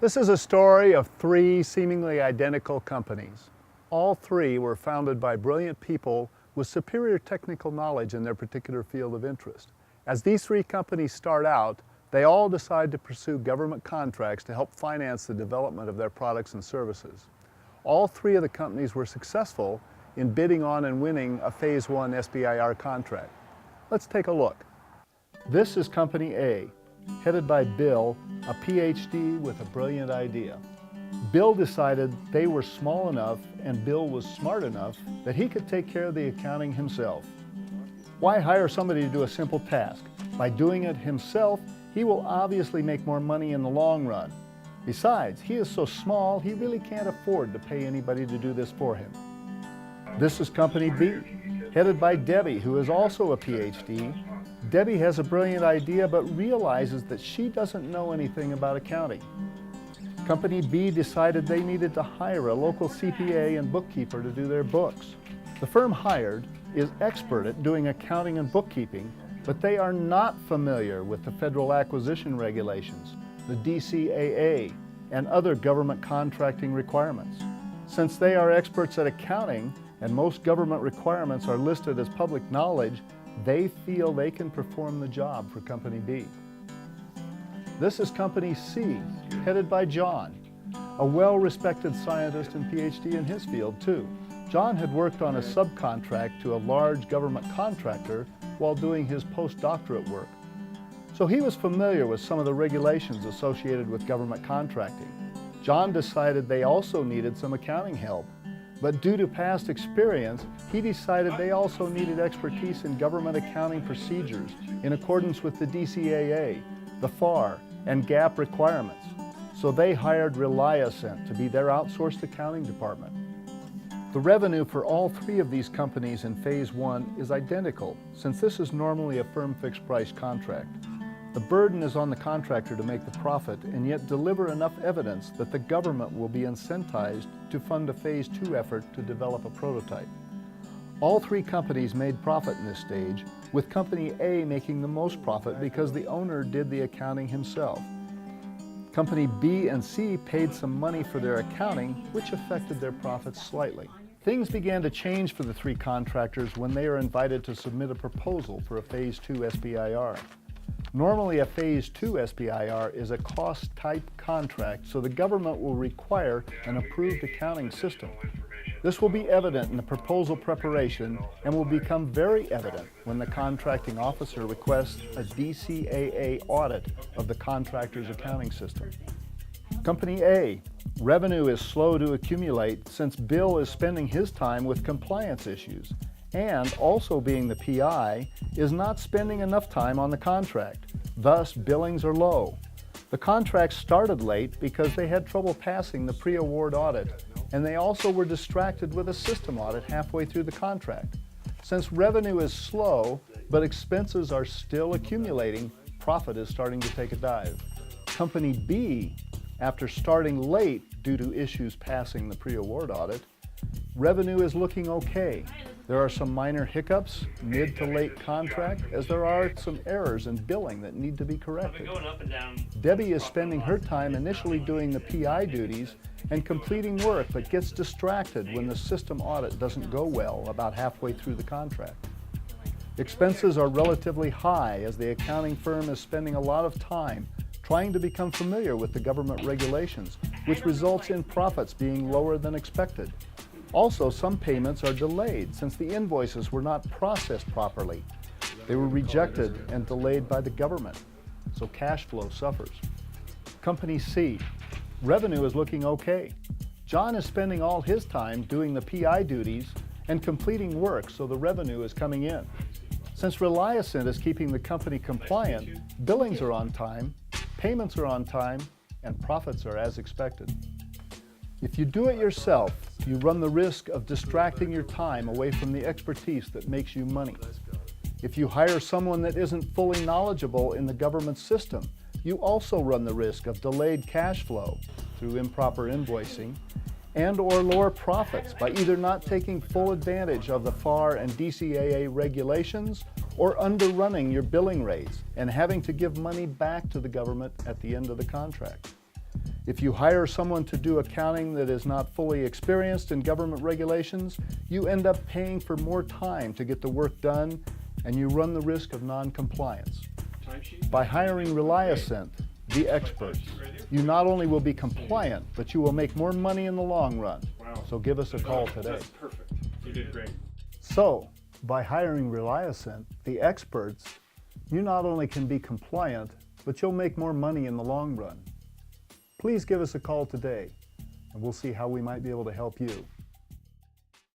This is a story of three seemingly identical companies. All three were founded by brilliant people with superior technical knowledge in their particular field of interest. As these three companies start out, they all decide to pursue government contracts to help finance the development of their products and services. All three of the companies were successful in bidding on and winning a Phase 1 SBIR contract. Let's take a look. This is Company A, headed by Bill, a PhD with a brilliant idea. Bill decided they were small enough and Bill was smart enough that he could take care of the accounting himself. Why hire somebody to do a simple task? By doing it himself, he will obviously make more money in the long run. Besides, he is so small, he really can't afford to pay anybody to do this for him. This is Company B, headed by Debbie, who is also a PhD. Debbie has a brilliant idea but realizes that she doesn't know anything about accounting. Company B decided they needed to hire a local CPA and bookkeeper to do their books. The firm hired is expert at doing accounting and bookkeeping, but they are not familiar with the federal acquisition regulations, the DCAA, and other government contracting requirements. Since they are experts at accounting and most government requirements are listed as public knowledge, they feel they can perform the job for Company B. This is Company C, headed by John, a well-respected scientist and PhD in his field too. John had worked on a subcontract to a large government contractor while doing his postdoctorate work. So he was familiar with some of the regulations associated with government contracting. John decided they also needed some accounting help, but due to past experience, he decided they also needed expertise in government accounting procedures in accordance with the DCAA, the FAR, and GAAP requirements. So they hired ReliAscent to be their outsourced accounting department. The revenue for all three of these companies in Phase 1 is identical, since this is normally a firm fixed price contract. The burden is on the contractor to make the profit and yet deliver enough evidence that the government will be incentivized to fund a Phase 2 effort to develop a prototype. All three companies made profit in this stage, with Company A making the most profit because the owner did the accounting himself. Company B and C paid some money for their accounting, which affected their profits slightly. Things began to change for the three contractors when they are invited to submit a proposal for a Phase 2 SBIR. Normally, a Phase 2 SBIR is a cost-type contract, so the government will require an approved accounting system. This will be evident in the proposal preparation and will become very evident when the contracting officer requests a DCAA audit of the contractor's accounting system. Company A, revenue is slow to accumulate since Bill is spending his time with compliance issues, and also being the PI, is not spending enough time on the contract. Thus, billings are low. The contract started late because they had trouble passing the pre-award audit, and they also were distracted with a system audit halfway through the contract. Since revenue is slow, but expenses are still accumulating, profit is starting to take a dive. Company B, after starting late due to issues passing the pre-award audit, revenue is looking okay. There are some minor hiccups, mid to late contract, as there are some errors in billing that need to be corrected. Debbie is spending her time initially doing the PI duties and completing work, but gets distracted when the system audit doesn't go well about halfway through the contract. Expenses are relatively high as the accounting firm is spending a lot of time trying to become familiar with the government regulations, which results in profits being lower than expected. Also, some payments are delayed since the invoices were not processed properly. They were rejected and delayed by the government, so cash flow suffers. Company C, revenue is looking okay. John is spending all his time doing the PI duties and completing work, so the revenue is coming in. Since ReliAscent is keeping the company compliant, billings are on time, payments are on time, and profits are as expected. If you do it yourself, you run the risk of distracting your time away from the expertise that makes you money. If you hire someone that isn't fully knowledgeable in the government system, you also run the risk of delayed cash flow through improper invoicing and/or lower profits by either not taking full advantage of the FAR and DCAA regulations or underrunning your billing rates and having to give money back to the government at the end of the contract. If you hire someone to do accounting that is not fully experienced in government regulations, you end up paying for more time to get the work done, and you run the risk of non-compliance. By hiring ReliAscent, the experts, you not only will be compliant, but you will make more money in the long run. Wow. So give us a call today. That's perfect. You did great. So, by hiring ReliAscent, the experts, you not only can be compliant, but you'll make more money in the long run. Please give us a call today, and we'll see how we might be able to help you.